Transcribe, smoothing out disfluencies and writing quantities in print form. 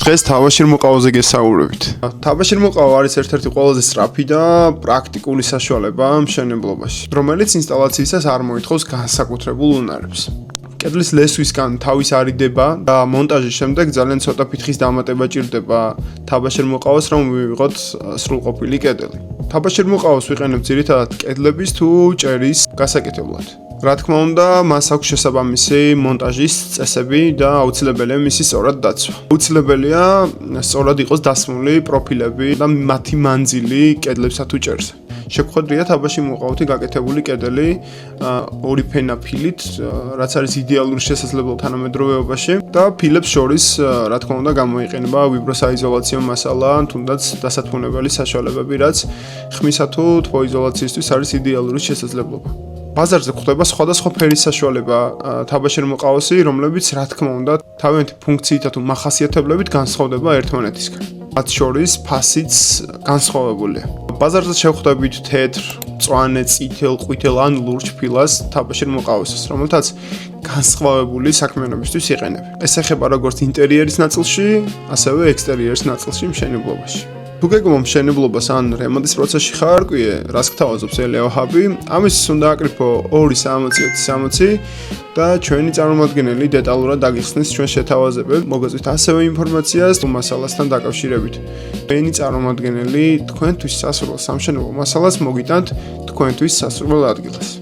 დღეს თავაშირმოყავაზე გესაუბრებით. თავაშირმოყავა არის ერთ-ერთი ყველაზე სწრაფი და პრაქტიკული საშუალება მშენებლობაში, რომელიც ინსტალაციისას არ მოითხოვს განსაკუთრებულ უნარებს. კედლის ლესვისგან თავის არიდება და მონტაჟის შემდეგ ძალიან ცოტა ფითხის დამატება ჭირდება თავაშირმოყავას, რომ მივიღოთ სრულყოფილი კედელი. თავაშირმოყავს ვიყენებ ძირითადად კედლების თუ ჭერის გასაკეთებლად. რა თქმა უნდა, მას აქვს შესაბამისი მონტაჟის წესები და აუცილებელია მისი სწორად დაცვა. აუცილებელია სწორად იყოს დასმული პროფილები და მათი მანძილი კედლებსა თუ ჭერზე. შეგვხვედრია თავაშირმოყავთი გაკეთებული კედელი ორი ფენა ფილით, რაც არის იდეალური შესაძლებლობა თანამედროვეობაში და ფილებს შორის, რა თქმა უნდა, გამოიყენება ვიბროსაიზოლაციო მასალა, თუნდაც დასათმუნებელი საშუალებები, რაც ხმისა თუ თბოიზოლაციისთვის არის იდეალური შესაძლებლობა. ბაზარზე გვხვდება სხვადასხვა ფერის საშუალება თავაშირმოყავსი, რომლებიც, რა თქმა უნდა, თავიანთი ფუნქციით თუ მახასიათებლებით განსხვავდება ერთმანეთისგან. მათ შორის ფასიც განსხვავებულია. ბაზარზე შევხვდებით თეთრ, მწვანე, წითელ, ყვითელ ან ლურჯ ფილას თავაშირმოყავსის, რომელთაც განსხვავებული საქმიანობისთვის იყენებენ. ეს ეხება როგორც ინტერიერის ნაწილში, ასევე ექსტერიერის ნაწილში მშენებლობაში. თუ გეგმო მშენებლობას ან რემონტის პროცესში ხარ, ყვიე, რას გთავაზობს ელეო ჰაბი, ამისთვის უნდა აკრიფო 2-60-60 და ჩვენი წარმომადგენელი დეტალურად დაგიხსნის ჩვენ შეთავაზებებს, მოგაწვით ასევე ინფორმაციას თუ მასალასთან დაკავშირებით. ჩვენი წარმომადგენელი თქვენთვის სასურველ სამშენებლო მასალას მოგიტანთ თქვენთვის სასურველ ადგილას.